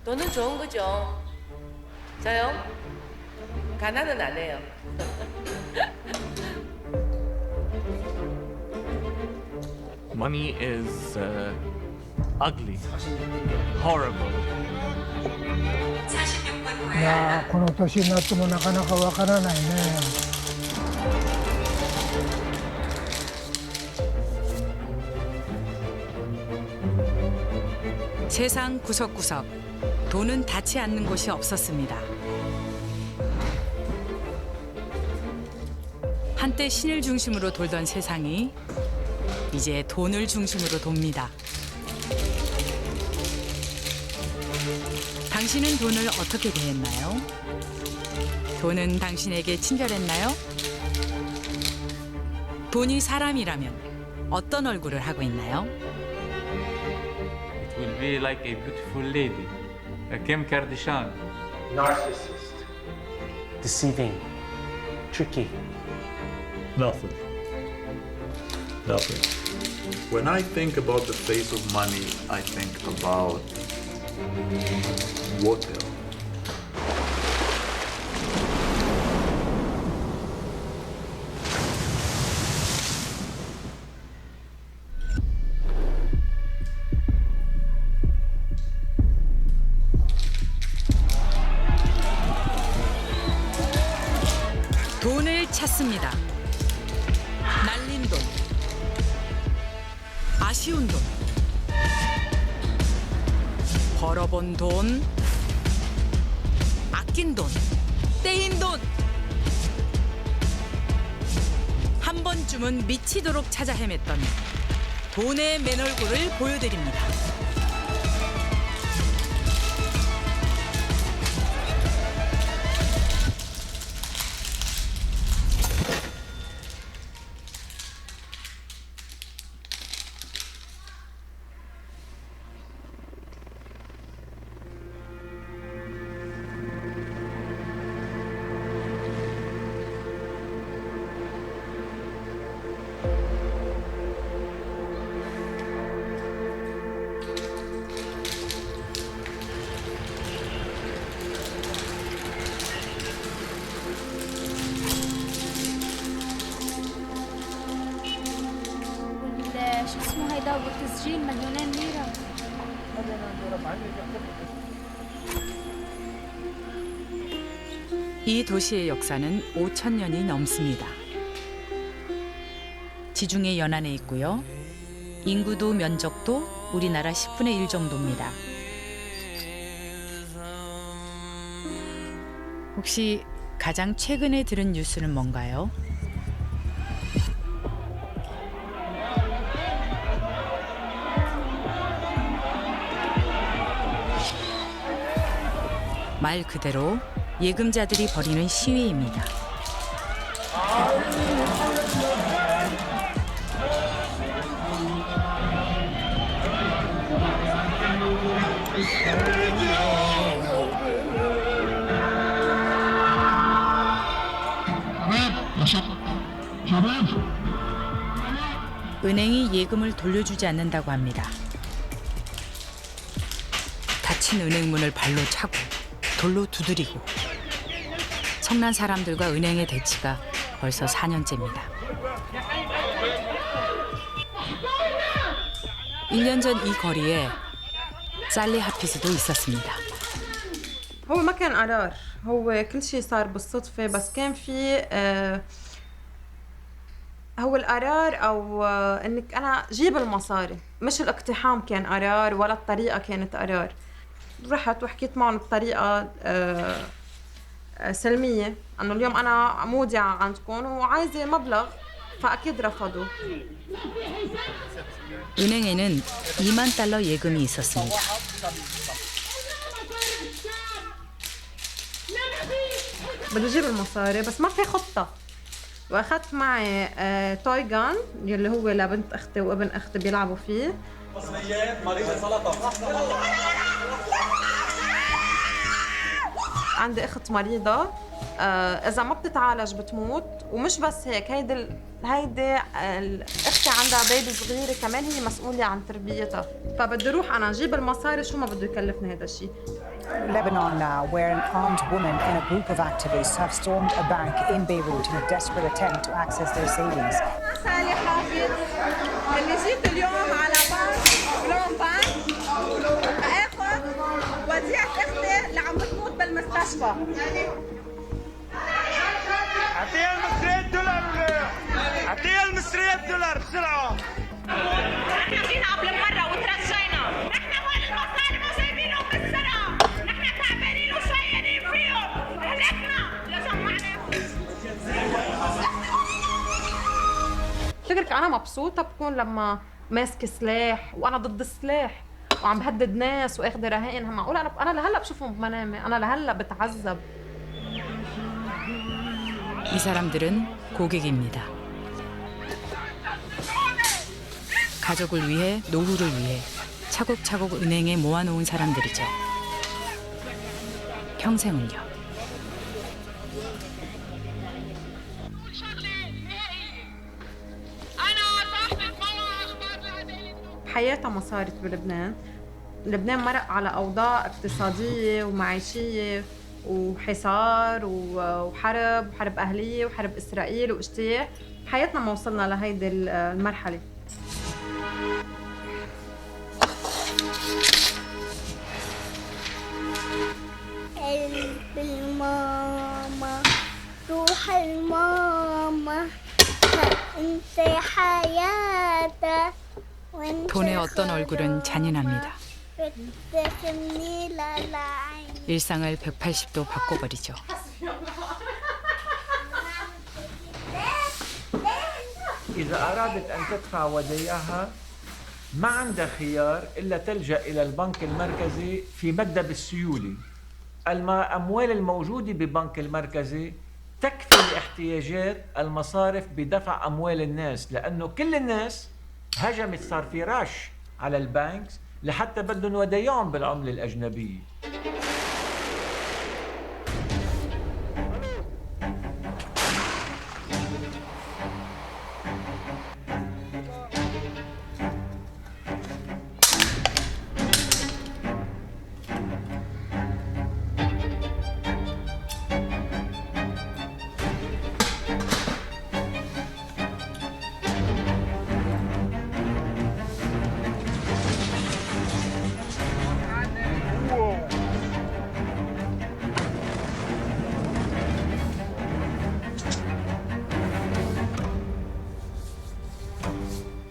돈은 좋은 거죠. 저요? 가난은 안 해요. Money is ugly, horrible. いやーこの年になってもなかなかわからないね。 세상 구석구석 돈은 닿지 않는 곳이 없었습니다. 한때 신을 중심으로 돌던 세상이 이제 돈을 중심으로 돕니다. 당신은 돈을 어떻게 대했나요? 돈은 당신에게 친절했나요? 돈이 사람이라면 어떤 얼굴을 하고 있나요? It will be like a beautiful lady, a Kim Kardashian. Narcissist. Deceiving. Tricky. Nothing. Nothing. When I think about the face of money, I think about water. 돈을 찾습니다. 날린 돈, 아쉬운 돈, 벌어본 돈, 아낀 돈, 떼인 돈. 한 번쯤은 미치도록 찾아 헤맸던 돈의 맨 얼굴을 보여드립니다. شو اسمه هيدا بالتسجيل مليونين ليرة. 이 도시의 역사는 5,000년이 넘습니다. 지중해 연안에 있고요. 인구도 면적도 우리나라 10분의 1 정도입니다. 혹시 가장 최근에 들은 뉴스는 뭔가요? 말 그대로 예금자들이 벌이는 시위입니다. 은행이 예금을 돌려주지 않는다고 합니다. 닫힌 은행 문을 발로 차고 돌로 두드리고 성난 사람들과 은행의 대치가 벌써 4년째입니다. 1년 전 이 거리에 살리 하피즈도 있었습니다. هو ما كان قرار، هو كل شيء صار بالصدفة، بس كان في هو القرار أو إنك أنا جيب المصاري، مش الاقتحام كان قرار ولا الطريقة كانت قرار. رحت وحكيت معهم بطريقة سلمية إنه اليوم أنا مودعة عندكم وعايزة مبلغ، فأكيد رفضوا. 은행에는 2만 달러 예금이 있었습니다. بدي أجيب المصاري بس ما في خطة. واخذت معي توي جان اللي هو لبنت اختي وابن اختي بيلعبوا فيه. عندي اخت مريضة اذا ما بتتعالج بتموت. ومش بس هيك، هيدي اختي عندها بيبي صغيره كمان هي مسؤوله عن تربيتها، فبدي اروح انا اجيب المصاري شو ما بده يكلفني هذا الشيء. Lebanon now, where an armed woman and a group of activists have stormed a bank in Beirut in a desperate attempt to access their savings. سالي حافظ اللي جيت اليوم على بنك اخذ وديعة اختي اللي عم بتموت بالمستشفى. اعطيها المصرية الدولار اعطيها المصرية الدولار بسرعة. نحن جينا قبل مرة وترجينا، نحن هول المصاري ما جايبينهم بالسرعة، نحن تعبانين وشايلين فيهم، هلكنا لجمعنا. فكرك أنا مبسوطة بكون لما ماسكة سلاح وأنا ضد السلاح وعم بهدد ناس وآخذ رهائن. معقول أنا لهلا بشوفهم بمنامي، أنا لهلا بتعذب. 이 사람들은 고객입니다. 가족을 위해 노후를 위해 차곡차곡 은행에 모아놓은 사람들이죠. 평생을요. حياتها ما صارت بلبنان. لبنان مرق على أوضاع اقتصادية ومعيشية وحصار وحرب أهلية وحرب إسرائيل واجتياح. حياتنا ما وصلنا لهيدي المرحلة. قلب الماما روح الماما انت حياتك 돈의 어떤 얼굴은 잔인합니다. 일상을 180도 바꿔버리죠. إذا أرادت أن تدفع وديعها ما عندها خيار إلا تلجأ إلى البنك المركزي في مكتب السيولة. الأموال الموجودة ببنك المركزي تكفي لاحتياجات المصارف بدفع أموال الناس، لأنه كل الناس هجمت، صار في رش على البنكس لحتى بدهم وديعهم بالعملة الأجنبية.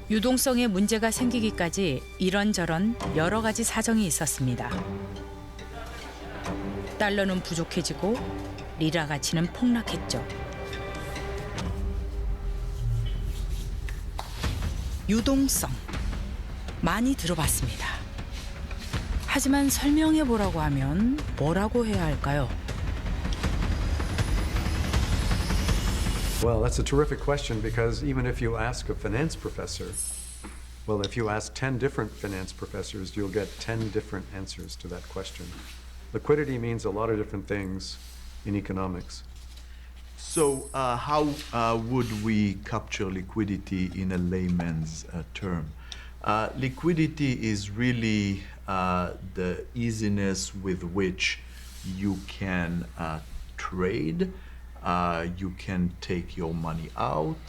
유동성에 문제가 생기기까지 이런저런 여러 가지 사정이 있었습니다. 달러는 부족해지고 리라 가치는 폭락했죠. 유동성 많이 들어봤습니다. 하지만 설명해 보라고 하면 뭐라고 해야 할까요? Well, that's a terrific question, because even if you ask a finance professor, well, if you ask 10 different finance professors, you'll get 10 different answers to that question. Liquidity means a lot of different things in economics. So how would we capture liquidity in a layman's term? Liquidity is really the easiness with which you can trade. You can take your money out.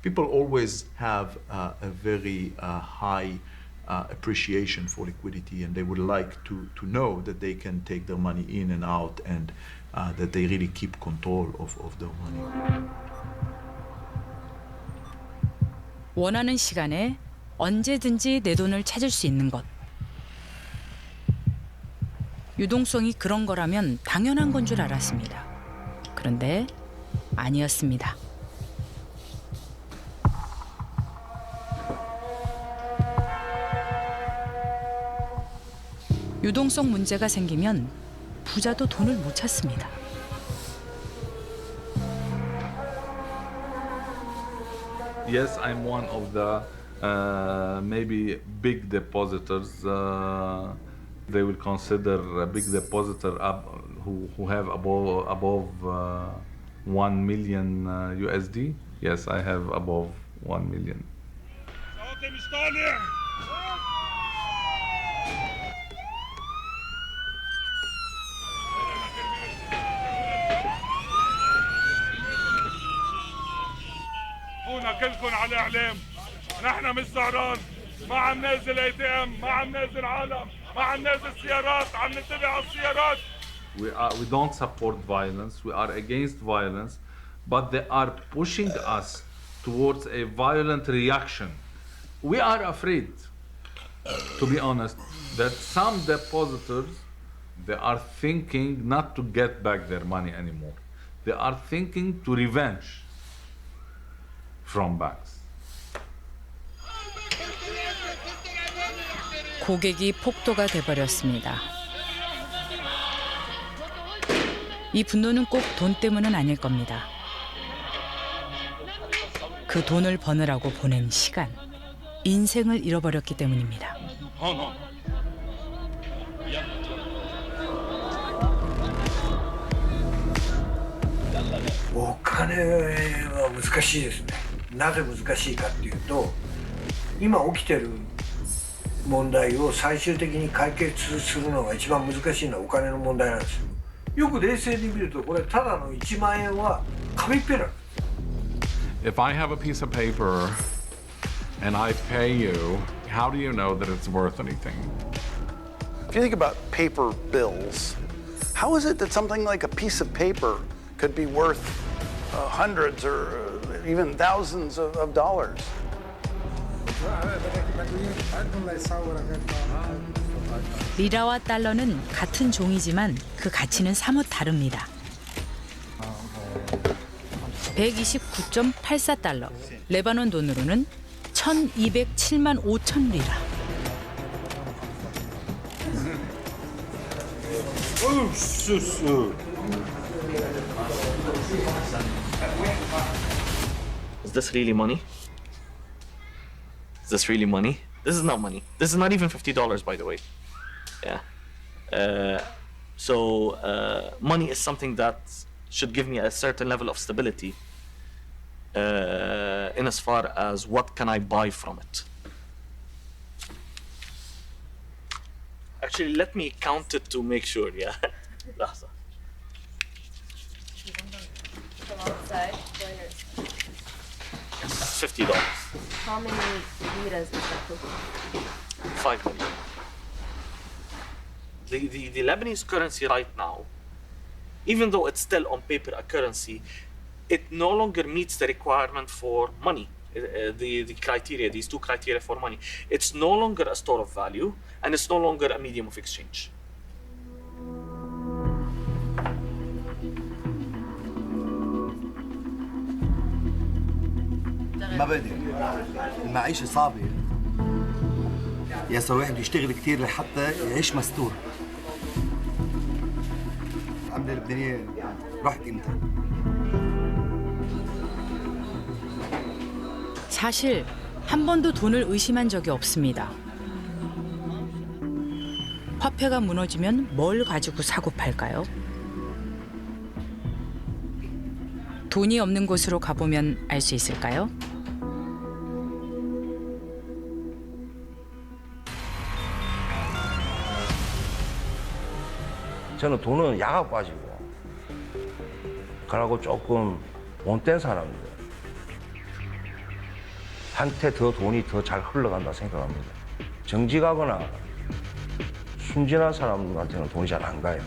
People always have a very high appreciation for liquidity, and they would like to know that they can take their money in and out, and that they really keep control of their money. 원하는 시간에 언제든지 내 돈을 찾을 수 있는 것. 유동성이 그런 거라면 당연한 건 줄 알았습니다. 그런데 아니었습니다. 유동성 문제가 생기면 부자도 돈을 못 찾습니다. Yes, I'm one of the maybe big depositors they will consider a big depositor who have above 1 million USD. Yes, I have above 1 million. هنا كلكم على اعلام، نحن مش سهران، ما عم نازل ATM، ما عم نازل عالم، ما عم نازل سيارات، عم نتبع على السيارات. We don't support violence. We are against violence, but they are pushing us towards a violent reaction. We are afraid, to be honest, that some depositors, they are thinking not to get back their money anymore. They are thinking to revenge from banks. 고객이 폭도가 돼버렸습니다. 이 분노는 꼭 돈 때문은 아닐 겁니다. 그 돈을 버느라고 보낸 시간, 인생을 잃어버렸기 때문입니다.お金は難しいですね。なぜ難しいかっていうと、今起きてる問題を最終的に解決するのが一番難しいのはお金の問題なんですよ。よく冷静に見るとこれただの1万円は紙っぺら。If I have a piece of paper and I pay you, how do you know that it's worth anything? If you think about paper bills, how is it that something like a piece of paper could be worth hundreds or even thousands of dollars? 리라와 달러는 같은 종이지만 그 가치는 사뭇 다릅니다. 129.84달러, 레바논 돈으로는 1,207만 5천 리라. Is this really money? Is this really money? This is not money. This is not even $50, by the way. Yeah. Money is something that should give me a certain level of stability in as far as what can I buy from it. Actually, let me count it to make sure, yeah. لحظة. $50. How many liras is that total? 5 million. The Lebanese currency right now, even though it's still on paper a currency, it no longer meets the requirement for money. The criteria, these two criteria for money. It's no longer a store of value, and it's no longer a medium of exchange. مبادئ المعيشة صعبة يا صار الواحد يشتغل كثير لحتى يعيش مستور. العملة اللبنانية راحت قيمتها. 사실 한 번도 돈을 의심한 적이 없습니다. 화폐가 무너지면 뭘 가지고 사고 팔까요? 돈이 없는 곳으로 가보면 알 수 있을까요? 저는 돈은 야가 빠지고 그러고 조금 못된 사람들 한테 더 돈이 더 잘 흘러간다 생각합니다. 정직하거나 순진한 사람한테는 돈이 잘 안 가요.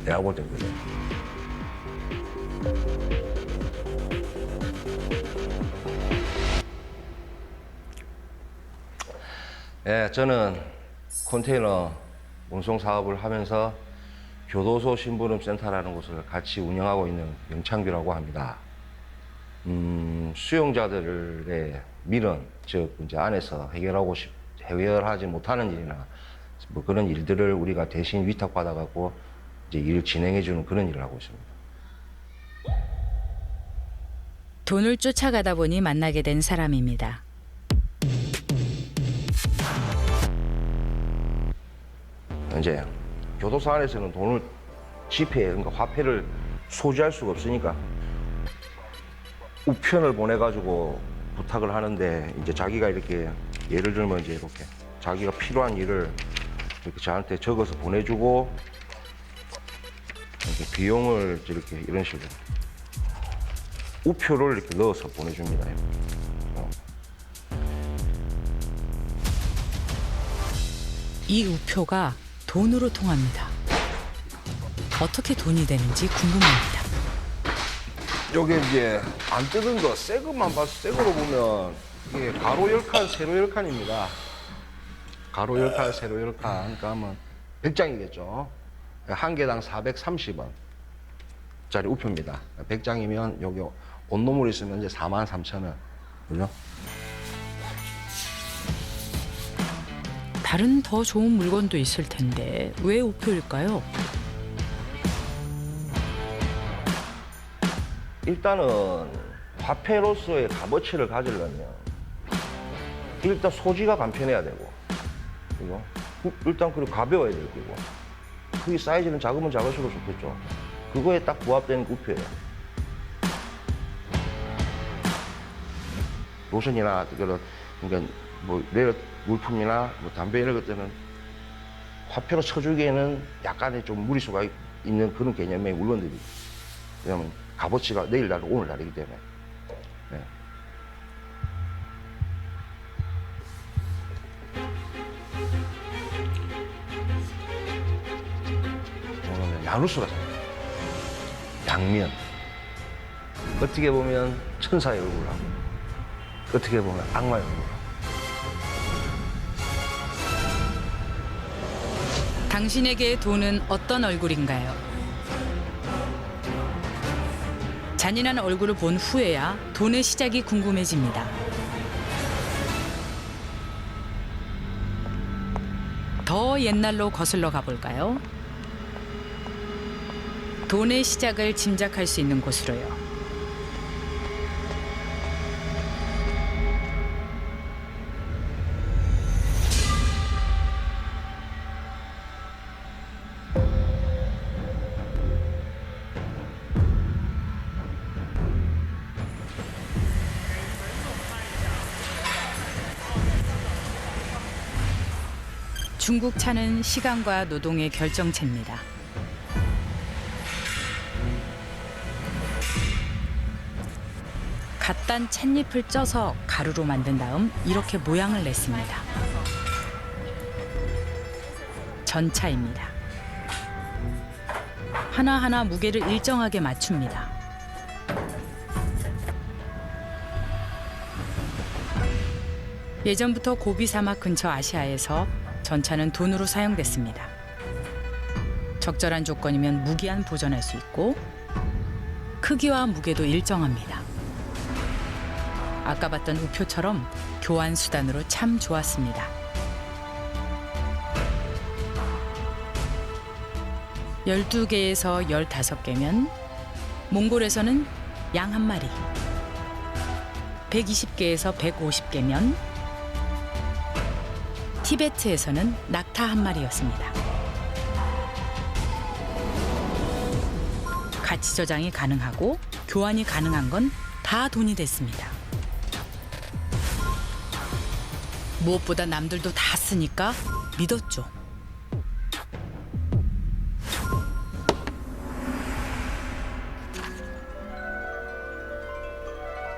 내가 볼 땐 그래요. 예, 저는 컨테이너 운송 사업을 하면서 교도소 심부름 센터라는 곳을 같이 운영하고 있는 영창규라고 합니다. 수용자들의 밀원, 즉 이제 안에서 해결하지 못하는 일이나 뭐 그런 일들을 우리가 대신 위탁받아갖고 이제 일을 진행해주는 그런 일을 하고 있습니다. 돈을 쫓아가다 보니 만나게 된 사람입니다. 이제 교도소 안에서는 돈을 지폐, 그러니까 화폐를 소지할 수가 없으니까 우편을 보내가지고 부탁을 하는데 이제 자기가 이렇게 예를 들면 이제 이렇게 자기가 필요한 일을 이렇게 저한테 적어서 보내주고 이렇게 비용을 이렇게 이런 식으로 우표를 이렇게 넣어서 보내줍니다. 이 우표가 돈으로 통합니다. 어떻게 돈이 되는지 궁금합니다. 요게 이제 안 뜯은 거, 새 것만 봐서 새 거로 보면 이게 가로 10칸, 세로 10칸입니다. 가로 10칸, 세로 10칸. 그러니까 하면 100장이겠죠. 한 개당 430원 짜리 우표입니다. 100장이면 여기 온노물 있으면 이제 43,000원. 그죠? 다른 더 좋은 물건도 있을 텐데 왜 우표일까요? 일단은 화폐로서의 값어치를 가지려면 일단 소지가 간편해야 되고, 그죠? 일단 그리고 가벼워야 될 거고, 크기 사이즈는 작으면 작을수록 좋겠죠. 그거에 딱 부합되는 우표예요. 로션이나 그러니까 뭐 레어 물품이나 뭐 담배 이런 것들은 화폐로 쳐주기에는 약간의 좀 무리수가 있는 그런 개념의 물건들이. 왜냐면 값어치가 내일 다르고 오늘 다르기 때문에. 네. 나눌 수가 있어요. 양면. 어떻게 보면 천사의 얼굴하고, 어떻게 보면 악마의 얼굴하고. 당신에게 돈은 어떤 얼굴인가요? 잔인한 얼굴을 본 후에야 돈의 시작이 궁금해집니다. 더 옛날로 거슬러 가볼까요? 돈의 시작을 짐작할 수 있는 곳으로요. 중국 차는 시간과 노동의 결정체입니다. 갓 딴 찻잎을 쪄서 가루로 만든 다음 이렇게 모양을 냈습니다. 전차입니다. 하나하나 무게를 일정하게 맞춥니다. 예전부터 고비 사막 근처 아시아에서 전차는 돈으로 사용됐습니다. 적절한 조건이면 무기한 보존할 수 있고 크기와 무게도 일정합니다. 아까 봤던 우표처럼 교환 수단으로 참 좋았습니다. 12개에서 15개면 몽골에서는 양 1마리, 120개에서 150개면 티베트에서는 낙타 1마리였습니다. 가치 저장이 가능하고 교환이 가능한 건 다 돈이 됐습니다. 무엇보다 남들도 다 쓰니까 믿었죠.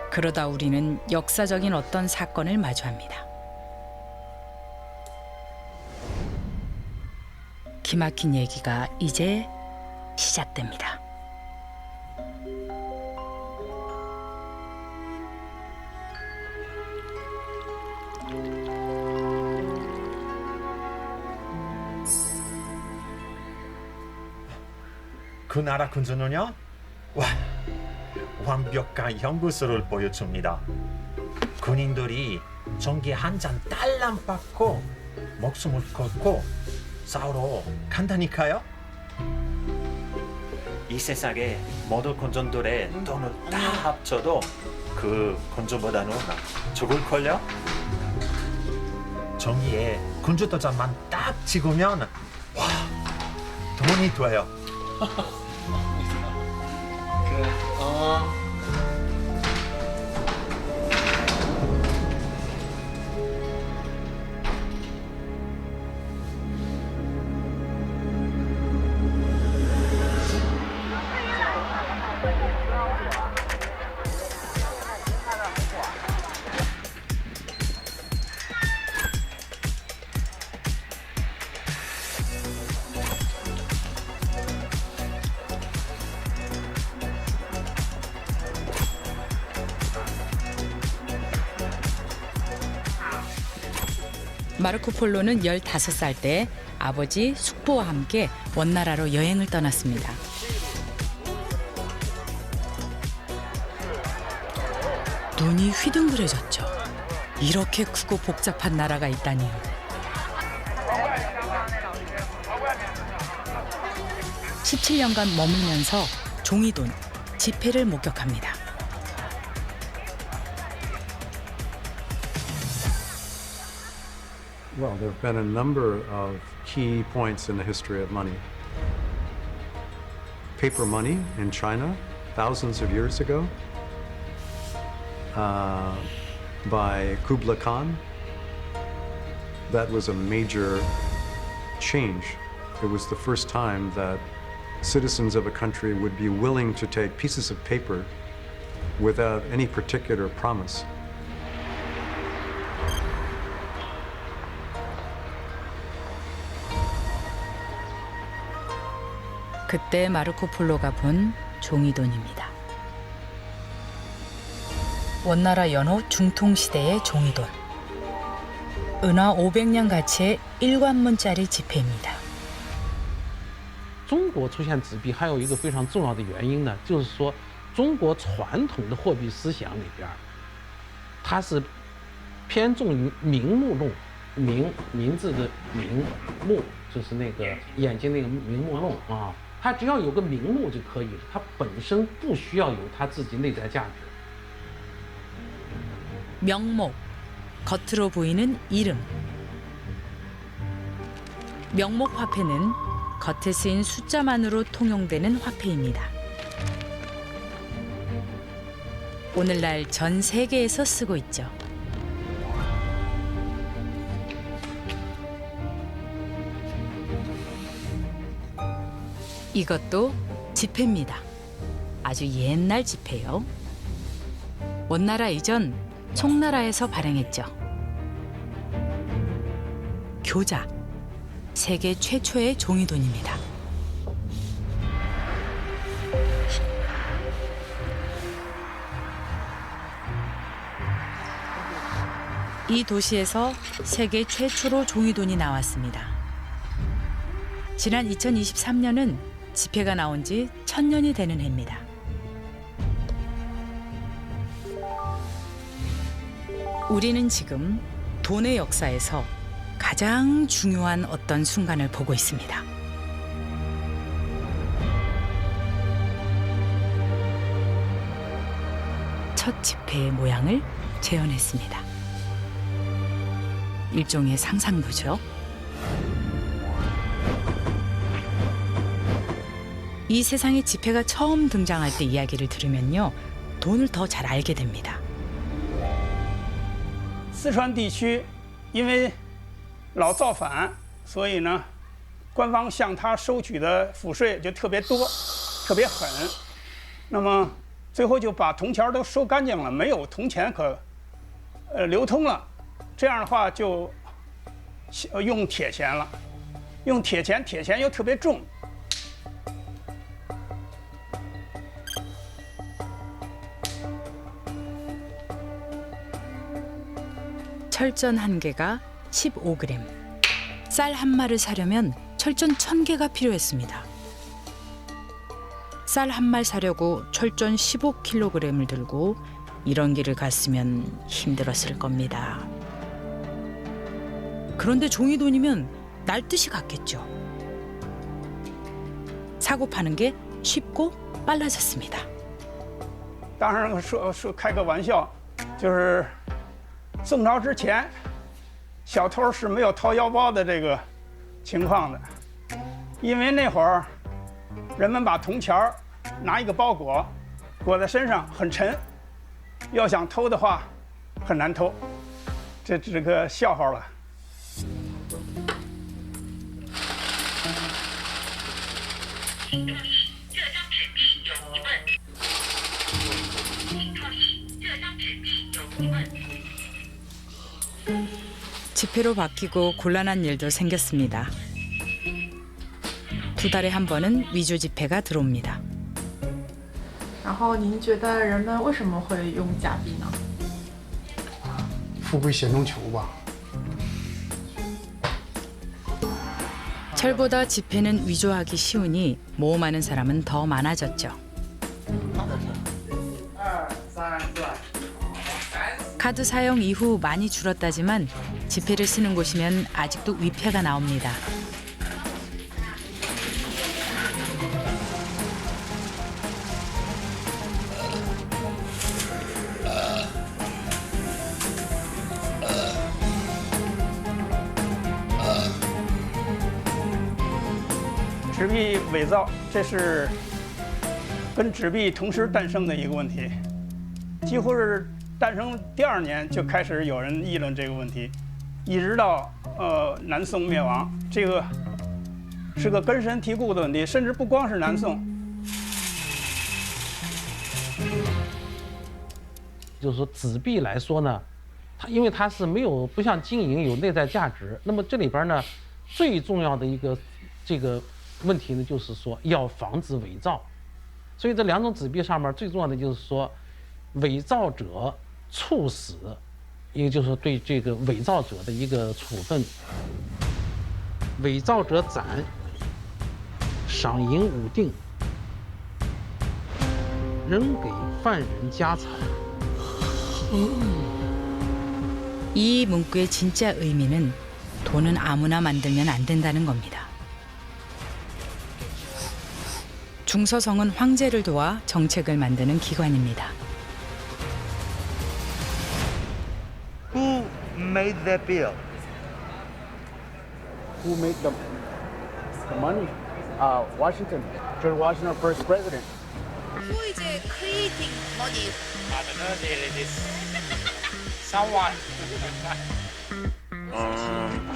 그러다 우리는 역사적인 어떤 사건을 마주합니다. 기막힌 얘기가 이제 시작됩니다. 그 나라 군주는요? 와, 완벽한 연구소를 보여줍니다. 군인들이 전기 한 잔 딸랑 받고 목숨을 걸고 싸우러 간다니까요. 이 세상에 모든 군주들의 돈을 다 합쳐도 그 군주보다는 적을걸요? 정의에 군주 도장만 딱 찍으면 와, 모니터예요. 마르코 폴로는 15살 때 아버지 숙부와 함께 원나라로 여행을 떠났습니다. 눈이 휘둥그레졌죠. 이렇게 크고 복잡한 나라가 있다니요. (17년간) 머물면서 종이돈, 지폐를 목격합니다. Well, there have been a number of key points in the history of money. Paper money in China, thousands of years ago, by Kublai Khan. That was a major change. It was the first time that citizens of a country would be willing to take pieces of paper without any particular promise. 그때 마르코 폴로가 본 종이돈입니다. 원나라 연호 중통시대의 종이돈. 은화 500냥 가치의 1관문짜리 지폐입니다. 中国出现纸币还有一个非常重要的原因呢，就是说中国传统的货币思想里边，它是偏重于名目论，名字的名目就是那个眼睛那个名目论啊，它只要有个名目就可以了，它本身不需要有它自己内在价值。 명목, 겉으로 보이는 이름. 명목 화폐는 겉에 쓰인 숫자만으로 통용되는 화폐입니다. 오늘날 전 세계에서 쓰고 있죠. 이것도 지폐입니다. 아주 옛날 지폐요. 원나라 이전 총나라에서 발행했죠. 교자, 세계 최초의 종이돈입니다. 이 도시에서 세계 최초로 종이돈이 나왔습니다. 지난 2023년은 지폐가 나온 지 1000년이 되는 해입니다. 우리는 지금 돈의 역사에서 가장 중요한 어떤 순간을 보고 있습니다. 첫 지폐의 모양을 재현했습니다. 일종의 상상도죠. 이 세상에 지폐가 처음 등장할 때 이야기를 들으면요, 돈을 더 잘 알게 됩니다. 四川地区因为老造反，所以呢，官方向他收取的赋税就特别多，特别狠。那么最后就把铜钱都收干净了，没有铜钱可流通了。这样的话就用铁钱了，用铁钱，铁钱又特别重。 철전 1개가 15g. 쌀 1마를 사려면 철전 1000개가 필요했습니다. 쌀 1말 사려고 철전 15kg을 들고 이런 길을 갔으면 힘들었을 겁니다. 그런데 종이돈이면 날듯이 갔겠죠. 사고 파는 게 쉽고 빨라졌습니다. 当然说开个玩笑，就是。 宋朝之前，小偷是没有掏腰包的这个情况的，因为那会儿人们把铜钱儿拿一个包裹裹在身上很沉，要想偷的话很难偷，这是个笑话了。지폐로 바뀌고 곤란한 일도 생겼습니다. 2달에 한 번은 위조 지폐가 들어옵니다. 然后您觉得人们为什么会用假币呢？富贵险中求吧。 철보다 지폐는 위조하기 쉬우니 모험하는 사람은 더 많아졌죠. 카드 사용 이후 많이 줄었다지만 지폐를 쓰는 곳이면 아직도 위패가 나옵니다.纸币伪造，这是跟纸币同时诞生的一个问题，几乎是诞生第2年就开始有人议论这个问题，一直到南宋灭亡，这个是个根深蒂固的问题，甚至不光是南宋。就是说纸币来说呢，因为它是没有不像金银有内在价值，那么这里边呢最重要的一个这个问题呢，就是说要防止伪造，所以这2种纸币上面最重要的就是说，伪造者处死，一个就是对这个伪造者的一个处分，伪造者斩，赏银5锭，仍给犯人家产。 이 문구의 진짜 의미는 돈은 아무나 만들면 안 된다는 겁니다. 중서성은 황제를 도와 정책을 만드는 기관입니다. Who made that bill? Who made the money? Washington. George Washington, first president. Who is creating money? I don't know. It is someone.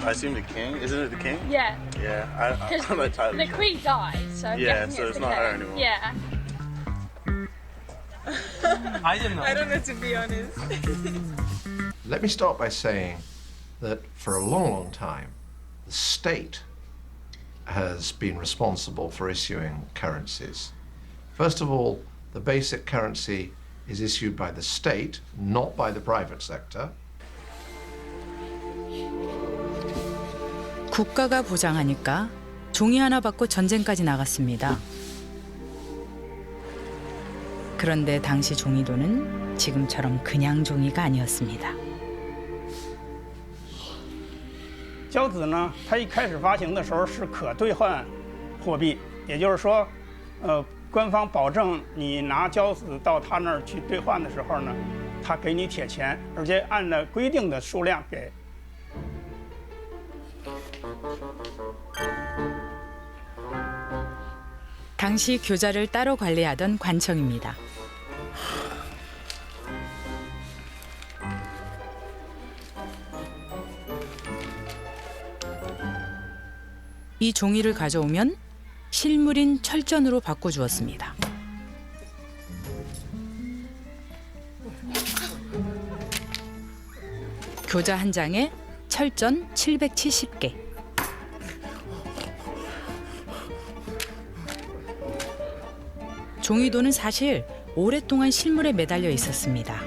I assume the king. Isn't it the king? Yeah. Yeah. I'm not entirely The sure. queen died, so I'm Yeah, guessing so it's it's the not her king. anymore. Yeah. I don't know. I don't know, to be honest. Let me start by saying that for a long, long time, the state has been responsible for issuing currencies. First of all, the basic currency is issued by the state, not by the private sector. 국가가 보장하니까 종이 하나 받고 전쟁까지 나갔습니다. 그런데 당시 종이돈은 지금처럼 그냥 종이가 아니었습니다. 交子呢，它一开始发行的时候是可兑换货币，也就是说，官方保证你拿交子到他那儿去兑换的时候呢，他给你铁钱，而且按照规定的数量给。 당시 교자를 따로 관리하던 관청입니다. 이 종이를 가져오면 실물인 철전으로 바꿔주었습니다. 교자 한 장에 철전 770개. 종이돈은 사실 오랫동안 실물에 매달려 있었습니다.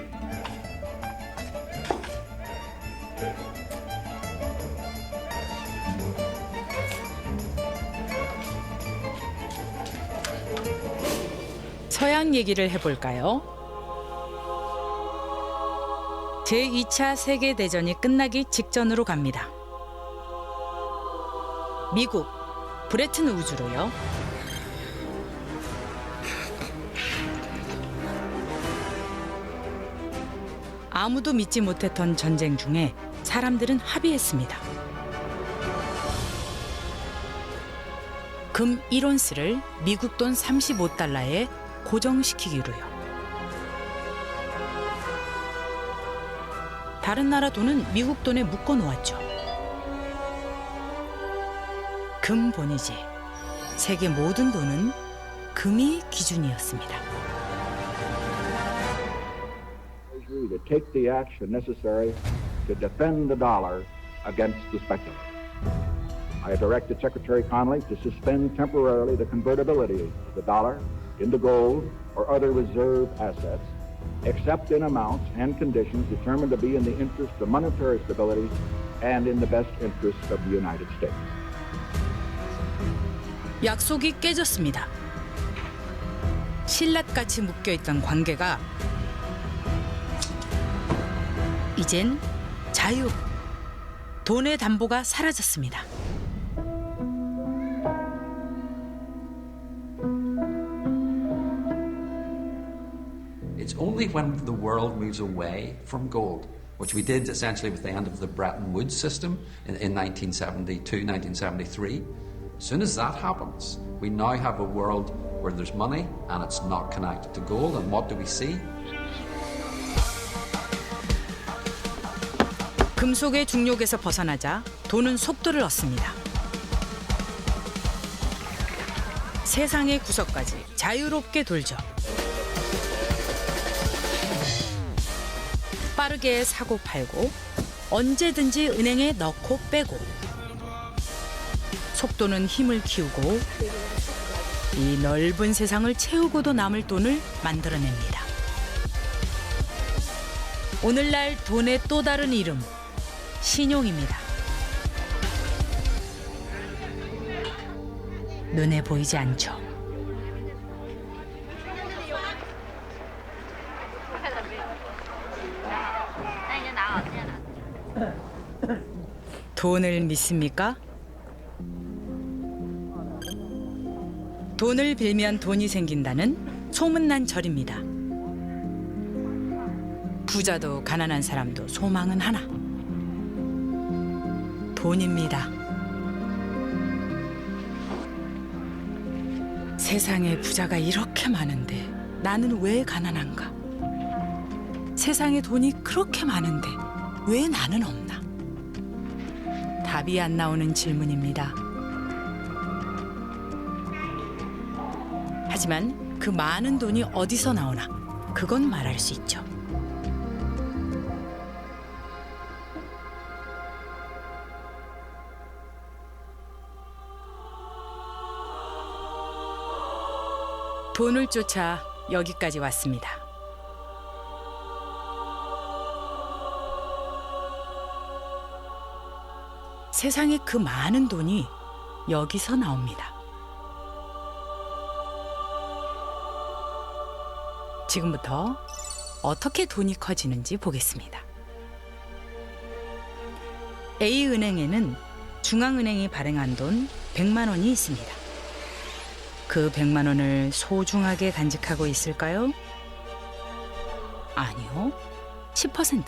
서양 얘기를 해볼까요? 제2차 세계대전이 끝나기 직전으로 갑니다. 미국, 브레튼 우즈로요. 아무도 믿지 못했던 전쟁 중에 사람들은 합의했습니다. 금 1온스를 미국 돈 35달러에 고정시키기로요. 다른 나라 돈은 미국 돈에 묶어 놓았죠. 금본이지. 세계 모든 돈은 금이 기준이었습니다. To take the action necessary to defend the dollar against the speculator. I directed Secretary Connally to suspend temporarily the convertibility of the dollar into gold or other reserve assets, except in amounts and conditions determined to be in the interest of monetary stability and in the best interest of the United States. 약속이 깨졌습니다. 신라같이 묶여있던 관계가 이젠 자유, 돈의 담보가 사라졌습니다. It's only when the world moves away from gold, which we did essentially with the end of the Bretton Woods system in 1972, 1973. As soon as that happens, we now have a world where there's money and it's not connected to gold. And what do we see? 금속의 중력에서 벗어나자 돈은 속도를 얻습니다. 세상의 구석까지 자유롭게 돌죠. 빠르게 사고 팔고 언제든지 은행에 넣고 빼고 속도는 힘을 키우고 이 넓은 세상을 채우고도 남을 돈을 만들어냅니다. 오늘날 돈의 또 다른 이름, 신용입니다. 눈에 보이지 않죠. 돈을 믿습니까? 돈을 빌면 돈이 생긴다는 소문난 절입니다. 부자도 가난한 사람도 소망은 하나. 돈입니다. 세상에 부자가 이렇게 많은데 나는 왜 가난한가? 세상에 돈이 그렇게 많은데 왜 나는 없나? 답이 안 나오는 질문입니다. 하지만 그 많은 돈이 어디서 나오나? 그건 말할 수 있죠. 돈을 쫓아 여기까지 왔습니다. 세상에 그 많은 돈이 여기서 나옵니다. 지금부터 어떻게 돈이 커지는지 보겠습니다. A은행에는 중앙은행이 발행한 돈 100만 원이 있습니다. 그 100만 원을 소중하게 간직하고 있을까요? 아니요. 10%,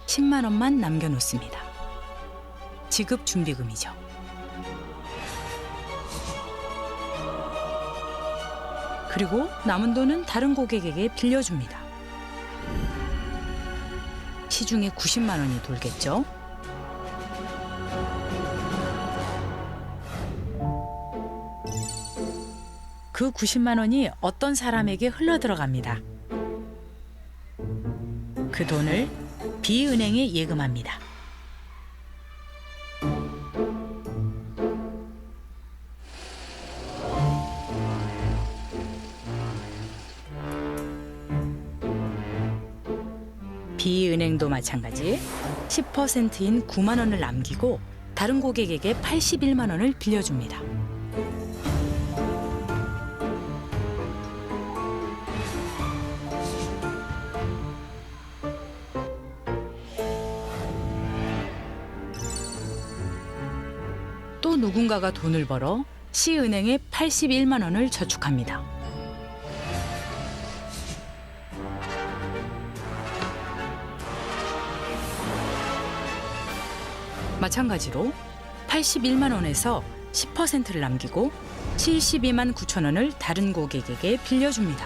10만 원만 남겨놓습니다. 지급 준비금이죠. 그리고 남은 돈은 다른 고객에게 빌려줍니다. 시중에 90만 원이 돌겠죠. 그 90만 원이 어떤 사람에게 흘러들어갑니다. 그 돈을 B은행에 예금합니다. B은행도 마찬가지 10%인 9만 원을 남기고 다른 고객에게 81만 원을 빌려줍니다. 또 누군가가 돈을 벌어 C은행에 81만 원을 저축합니다. 마찬가지로 81만 원에서 10%를 남기고 72만 9천 원을 다른 고객에게 빌려줍니다.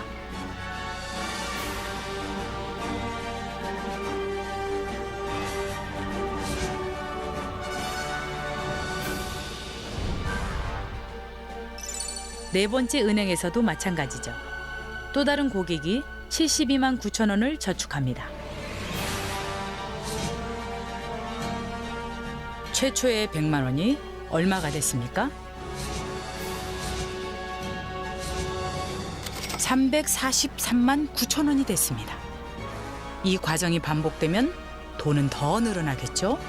네 번째 은행에서도 마찬가지죠. 또 다른 고객이 72만 9천 원을 저축합니다. 최초의 100만 원이 얼마가 됐습니까? 343만 9천 원이 됐습니다. 이 과정이 반복되면 돈은 더 늘어나겠죠?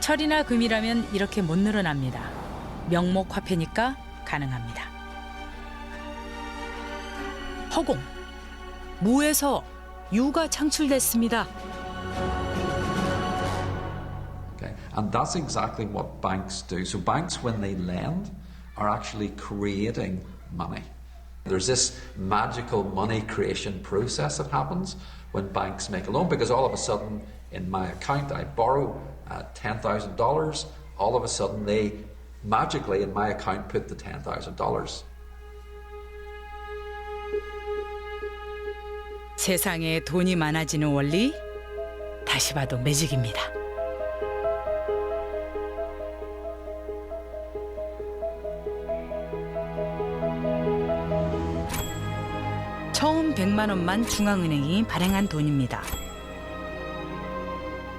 철이나 금이라면 이렇게 못 늘어납니다. 명목 화폐니까 가능합니다. 허공, 무에서 유가 창출됐습니다. Okay. And that's exactly what banks do. So banks, when they lend, are actually creating money. There's this magical money creation process that happens when banks make a loan, because all of a sudden in my account I borrow $10,000, all of a sudden they magically in my account put the $10,000. 세상에 돈이 많아지는 원리, 다시 봐도 매직입니다. 처음 100만 원만 중앙은행이 발행한 돈입니다.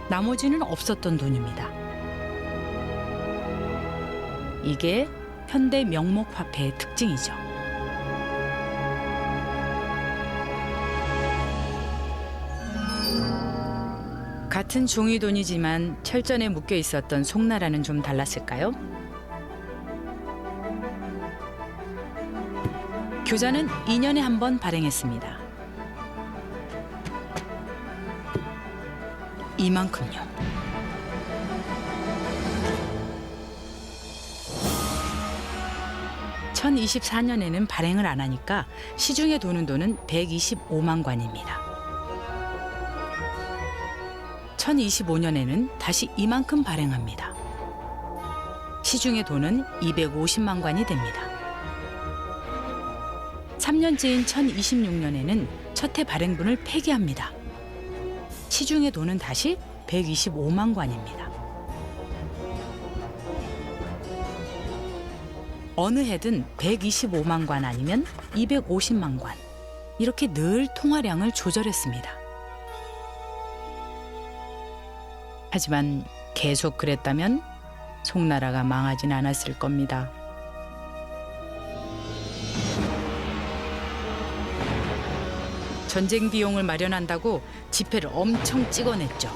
나머지는 없었던 돈입니다. 이게 현대 명목화폐의 특징이죠. 같은 종이돈이지만 철전에 묶여 있었던 송나라는 좀 달랐을까요? 교자는 2년에 한 번 발행했습니다. 이만큼요. (1024년에는) 발행을 안 하니까 시중에 도는 돈은 125만 관입니다. 1025년에는 다시 이만큼 발행합니다. 시중에 돈은 250만 관이 됩니다. 3년째인 1026년에는 첫해 발행분을 폐기합니다. 시중에 돈은 다시 125만 관입니다. 어느 해든 125만 관 아니면 250만 관. 이렇게 늘 통화량을 조절했습니다. 하지만 계속 그랬다면 송나라가 망하진 않았을 겁니다. 전쟁 비용을 마련한다고 지폐를 엄청 찍어냈죠.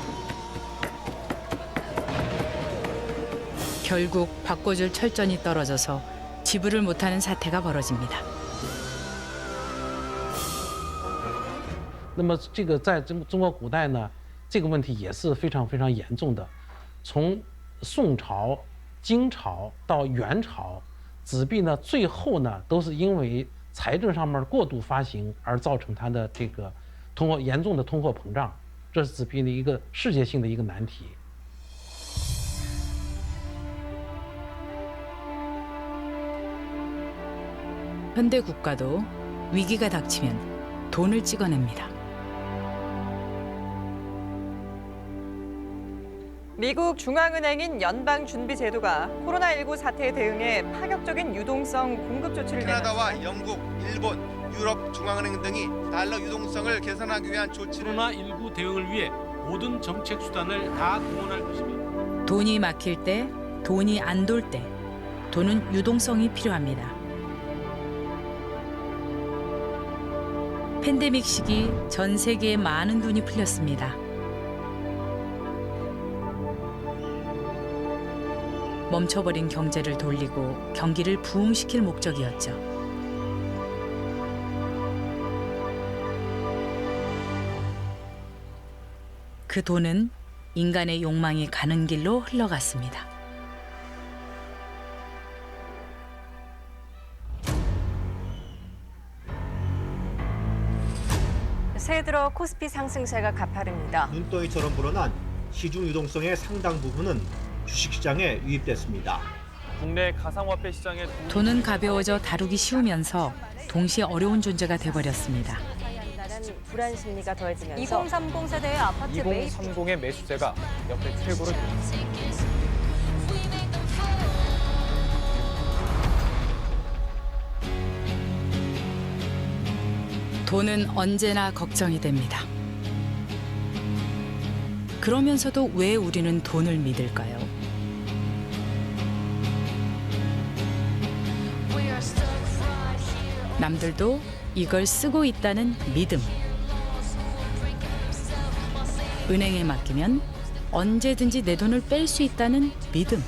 결국 바꿔줄 철전이 떨어져서 지불을 못하는 사태가 벌어집니다. 那么这个在中国古代呢，这个问题也是非常非常严重的。从宋朝、金朝到元朝，纸币呢最后呢都是因为财政上面过度发行而造成它的这个严重的通货膨胀，这是纸币的一个世界性的一个难题。 현대 국가도 위기가 닥치면 돈을 찍어냅니다. 미국 중앙은행인 연방준비제도가 코로나19 사태에 대응해 파격적인 유동성 공급 조치를 캐나다와 영국, 일본, 유럽 중앙은행 등이 달러 유동성을 개선하기 위한 조치를 코로나19 대응을 위해 모든 정책 수단을 다 동원할 것입니다. 돈이 막힐 때, 돈이 안 돌 때, 돈은 유동성이 필요합니다. 팬데믹 시기 전 세계에 많은 돈이 풀렸습니다. 멈춰버린 경제를 돌리고 경기를 부흥시킬 목적이었죠. 그 돈은 인간의 욕망이 가는 길로 흘러갔습니다. 새해 들어 코스피 상승세가 가파릅니다. 눈덩이처럼 불어난 시중 유동성의 상당 부분은 주식시장에 유입됐습니다. 국내 가상화폐 시장의 돈은 가벼워져 다루기 쉬우면서 동시에 어려운 존재가 돼버렸습니다. 불안 심리가 더해지면서 2030 세대의 아파트 매입 2030의 매수세가 역대 최고로 돈은 언제나 걱정이 됩니다. 그러면서도 왜 우리는 돈을 믿을까요? 남들도 이걸 쓰고 있다는 믿음. 은행에 맡기면 언제든지 내 돈을 뺄 수 있다는 믿음.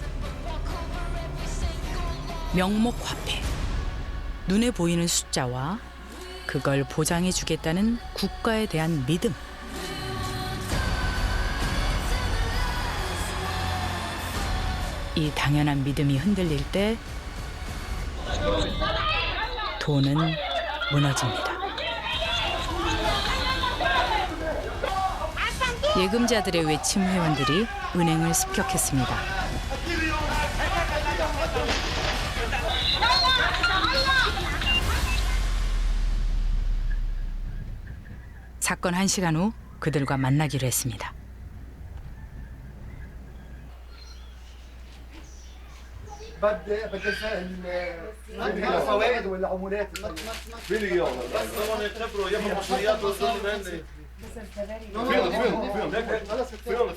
명목 화폐. 눈에 보이는 숫자와 그걸 보장해 주겠다는 국가에 대한 믿음. 이 당연한 믿음이 흔들릴 때 돈은 무너집니다. 예금자들의 외침 회원들이 은행을 습격했습니다. 사건 1시간 후 그들과 만나기로 했습니다. الفوائد والعمولات مليون بس طبعا يعتبروا ياخذوا مصريات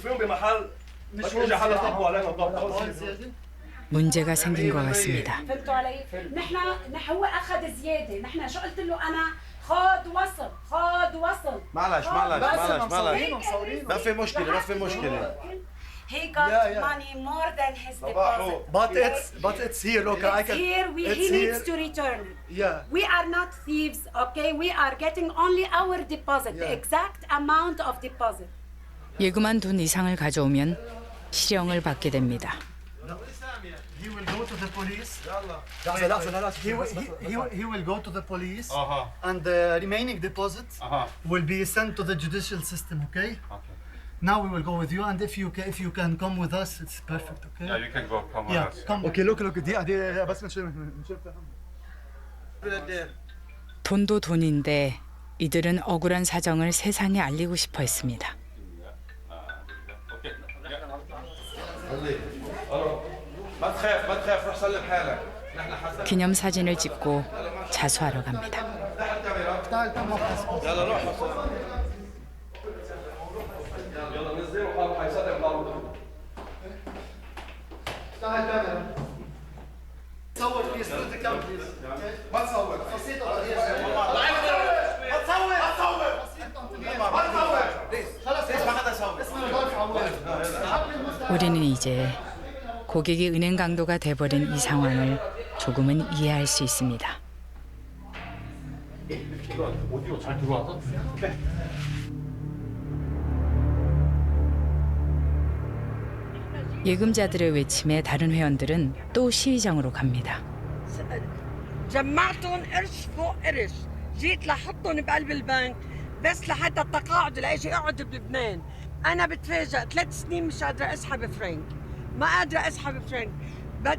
فيهم بمحل مش اجى حدا طبوا علينا ضبط 문제가 생긴 것 같습니다. فهمتوا علي؟ نحن هو اخذ زياده، نحن شو قلت له انا؟ خذ وصل معلش ما في مشكله He got money more than his deposit. But it's here. Look, I can. He needs to return it. Yeah. We are not thieves, okay? We are getting only our deposit, the exact amount of deposit. 예금한 돈 이상을 가져오면 실형을 받게 됩니다. He will go to the police. He will go to the police, and the remaining deposit will be sent to the judicial system. Okay. Now we will go with you, and if you can come with us, it's perfect. Okay. Yeah, you can go. Come with us. Come. Okay. Look. دي بس نشوف. 돈도 돈인데 이들은 억울한 사정을 세상에 알리고 싶어 했습니다. 기념 사진을 찍고 자수하러 갑니다. 우리는 이제 고객이 은행 강도가 돼버린 이 상황을 조금은 이해할 수 있습니다. 오디오 잘 들어와서? 예금자들의 외침에 다른 회원들은 또 시위장으로 갑니다. جمعتهم قرش فوق قرش، جيت لحطهم بقلب البنك بس لحتى التقاعد لاجي اقعد بلبنان. انا بتفاجئ 3 سنين مش قادره اسحب فرنك، ما قادره اسحب فرنك.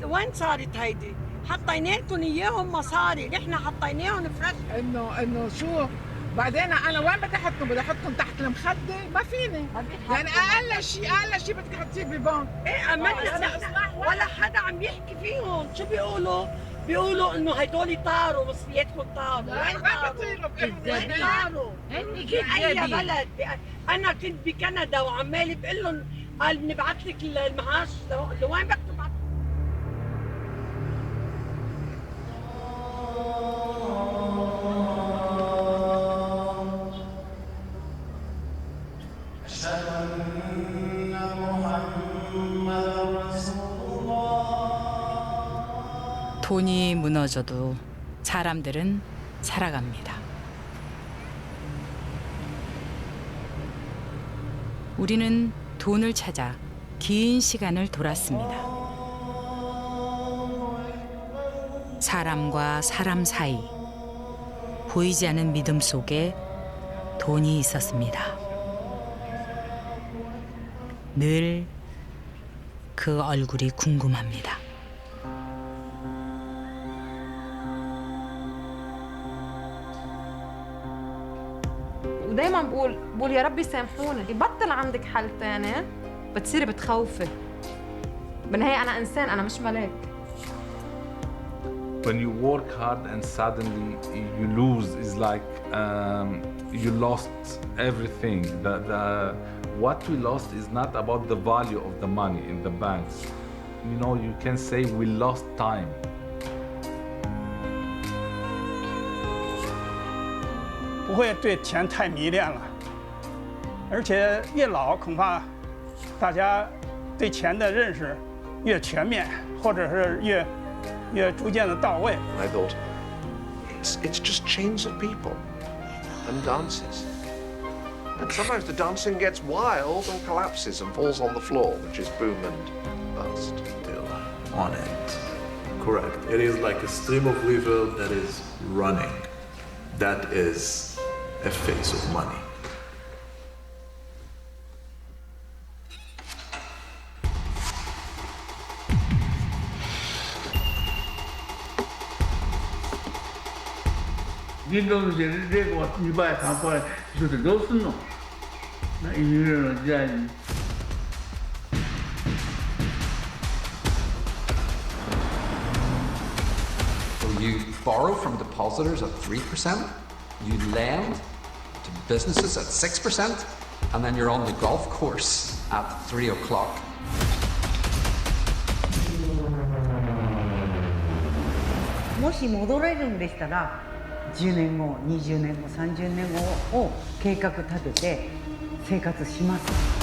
وين صارت هيدي؟ حطيناكم اياهم مصاري، نحن حطيناهم فريش. انه شو؟ بعدين انا وين بدي احطهم؟ بدي احطهم تحت المخده؟ ما فيني. يعني اقل شيء بدك تحطيه ببنك. ايه ولا حدا عم يحكي فيهم، شو بيقولوا؟ بيقولوا انه هدول طاروا، مصرياتكم طاروا. وين طاروا؟ اي بلد. انا كنت بكندا وعمالي بقول لهم قال بنبعث لك المعاش لوين بدك تبعث؟ 돈이 무너져도 사람들은 살아갑니다. 우리는 돈을 찾아 긴 시간을 돌았습니다. 사람과 사람 사이, 보이지 않는 믿음 속에 돈이 있었습니다. 늘 그 얼굴이 궁금합니다. ودايما بقول يا رب يسامحوني، يبطل عندك حل تاني بتصيري بتخوفي. بالنهاية أنا إنسان، أنا مش ملاك. When you work hard and suddenly you lose, it's like you lost everything. What we lost is not about the value of the money in the banks. You know, you can say we lost time.不会对钱太迷恋了，而且越老恐怕大家对钱的认识越全面，或者是越逐渐的到位。 I thought, it's just chains of people and dances. And sometimes the dancing gets wild and collapses and falls on the floor, which is boom and bust. Still on it. Correct. It is like a stream of river that is running. That is a face of money. 인도네시아를 내고 이봐야 단판에 저도 넣었노. 나 이민을 언제 하니? So you borrow from depositors at 3%, you lend to businesses at 6%, and then you're on the golf course at 3 o'clock. If you can return, 10年後、20年後、30年後を計画立てて生活します。